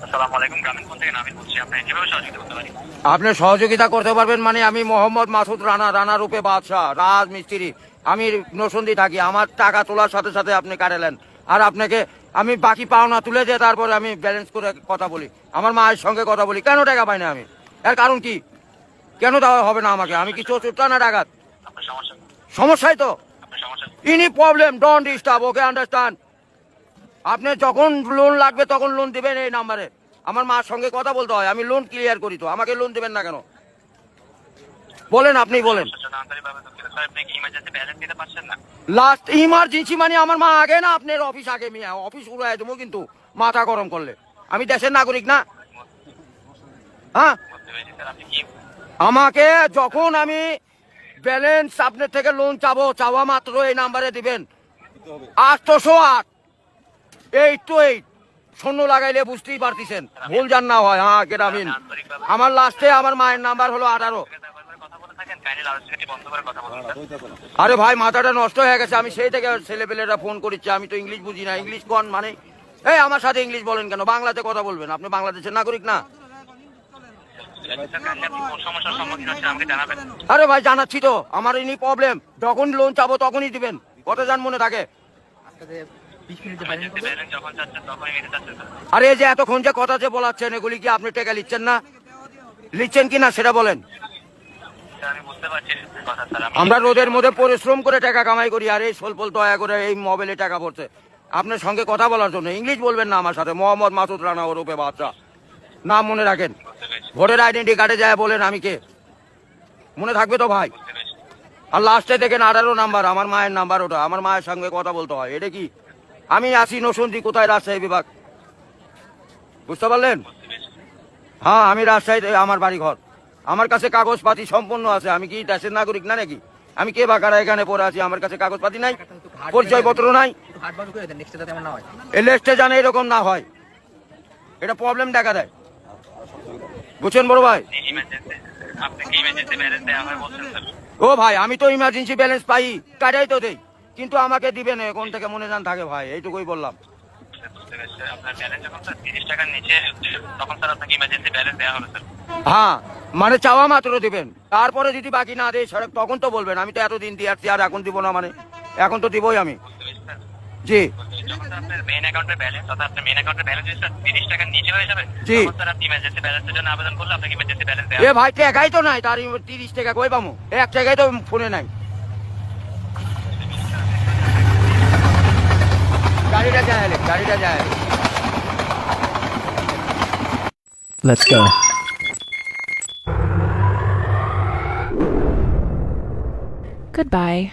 আসসালামু আলাইকুম, গ্রামীণ ফোন থেকে নামিন বলছি। আপনি কিভাবে সহযোগিতা করতে পারি? আপনি সহযোগিতা করতে পারবেন মানে আমি মোহাম্মদ মাসুদ রানা, রানা রূপে বাদশাহ, রাজমিস্ত্রি। আমি নরসিংদী থাকি। আমার টাকা তোলার সাথে সাথে আপনি কাটালেন, আর আপনাকে আমি বাকি পাওনা তুলে দিয়ে তারপরে আমি ব্যালেন্স করে কথা বলি, আমার মায়ের সঙ্গে কথা বলি। কেন টাকা পাই না আমি? এর কারণ কি? কেন দেওয়া হবে না আমাকে? আমি কি চোর না ডাকাত? আপনার সমস্যা, সমস্যাই তো আপনার সমস্যা। ইনি problem, don't disturb, okay understand. আপনি যখন লোন লাগবে তখন লোন দিবেন এই নাম্বারে। আমার মার সঙ্গে কথা বলতে হয়, আমি লোন ক্লিয়ার করি। তো আমাকে লোন দিবেন না কেন বলেন? আপনি বলেন। সমস্যার জন্য আন্তরিকভাবে দুঃখিত স্যার। আপনি কি ইমার্জেন্সি ব্যালেন্স দিতে পারছেন না? লাস্ট ইমার্জেন্সি মানে আমার মা আগে না আপনার অফিস আগে? মিয়া অফিস উড়াই দেবো কিন্তু মাথা গরম করলে। আমি দেশের নাগরিক না? হ্যাঁ, বুঝতে পেরেছি স্যার। আপনি কি আমাকে যখন আমি ব্যালেন্স আপনার থেকে লোন চাওয়া মাত্র এই নাম্বারে দিবেন 808 শূন্য লাগাইলে বুঝতেই পারতেছেন, ভুল জান না হয়। হ্যাঁ গ্রামীণ। আমার লাস্টে আমার মায়ের নাম্বার হলো 18। কথা বলে থাকেন, কাইন্ডলি লাউডস্পিকারটি বন্ধ করে কথা বলুন স্যার। আরে ভাই, মাথাটা নষ্ট হয়ে গেছে। আমি সেই থেকে ছেলেপেলেরা ফোন করেছি, আমি তো ইংলিশ বুঝি না। ইংলিশ কোন মানে? এই আমার সাথে ইংলিশ বলেন কেন? বাংলাতে কথা বলবেন। আপনি বাংলাদেশের নাগরিক না? স্যার, কাইন্ডলি আপনি কোন সমস্যার সম্মুখীন হচ্ছেন আমাকে জানাবেন। আরে ভাই জানাচ্ছি তো, আমার ইনি প্রবলেম। যখন লোন চাবো তখনই দিবেন, কত জান মনে থাকে? ইমার্জেন্সি ব্যালেন্স যখন চাচ্ছেন তখনই নিতে চাচ্ছেন স্যার। আরে এই যে এতক্ষণ যে কথা যে বলাচ্ছেন, এগুলি কি আপনি টাকা নিচ্ছেন না? নিচ্ছেন কি না সেটা বলেন। স্যার, আমি বুঝতে পারছি কথা স্যার। আমরা রোদের মধ্যে পরিশ্রম করে টাকা কামাই করি, আর এই সোলপল দয়া করে এই মোবাইলে টাকা পড়ছে আপনার সঙ্গে কথা বলার জন্য। ইংলিশ বলবেন না আমার সাথে। মোহাম্মদ মাসুদ রানা ওরূপে বাদশাহ, নাম মনে রাখেন। বুঝতে পেরেছি, ভোটার আইডেন্টি কার্ডে যায় বলেন আমি কে, মনে থাকবে তো ভাই? বুঝতে পেরেছি। আর লাস্টে দেখেন 18 নাম্বার, আমার মায়ের নাম্বার ওটা। আমার মায়ের সঙ্গে কথা বলতে হয়। এটা কি? আমি আসি নরসিংদী, কোথায়? রাজশাহী বিভাগ। বুঝতে পারলেন? বুঝতে পেরেছি। হ্যাঁ, আমি রাজশাহীতে আমার বাড়ি ঘর। আমার কাছে কাগজপাতি সম্পূর্ণ আছে। আমি কি দেশের নাগরিক না নাকি? আমি কে বাকারা এখানে পড়ে আছি? আমার কাছে কাগজপাতি নাই, পরিচয়পত্র নাই। এই লিস্টে জানে এরকম না হয়, এটা প্রবলেম দেখা দেয়। বুঝছেন বড় ভাই? আপনি কি ইমার্জেন্সি ব্যালেন্স দেওয়া হয় বলছেন স্যার? ও ভাই, আমি তো ইমার্জেন্সি ব্যালেন্স পাই, কাটাই তো দেই, কিন্তু আমাকে দিবেন কোন থেকে মনে জান থাকে ভাই, এইটুকুই বললাম। বুঝতে পেরেছি স্যার। আপনার ব্যালেন্স যখন স্যার 30 টাকার নিচে হচ্ছে, তখন স্যার আপনাকে ইমার্জেন্সি ব্যালেন্স দেওয়া হবে স্যার। হ্যাঁ, মানে চাওয়া মাত্র দিবেন, তারপরে যদি বাকি না দেয় সড়ক তখন তো বলবেন। আমি তো এতদিন দিয়ে আসছি, আর এখন দিব না মানে? এখন তো দিবই আমি। বুঝতে পেরেছি স্যার। জি যখন স্যার আপনার মেইন অ্যাকাউন্টের ব্যালেন্স, অর্থাৎ আপনার মেইন অ্যাকাউন্টের ব্যালেন্স যদি স্যার 30 টাকার নিচে হয়ে যাবে, জি। তখন স্যার আপনি ইমার্জেন্সি ব্যালেন্সের জন্য আবেদন করলে আপনাকে ইমার্জেন্সি ব্যালেন্স দেওয়া এ হবে। ভাই, টাকাই তো নাই, তার 30 টাকা কই পামু? এক টাকাই তো ফোনে নাই। গাড়িটা যায়। Let's go. Goodbye.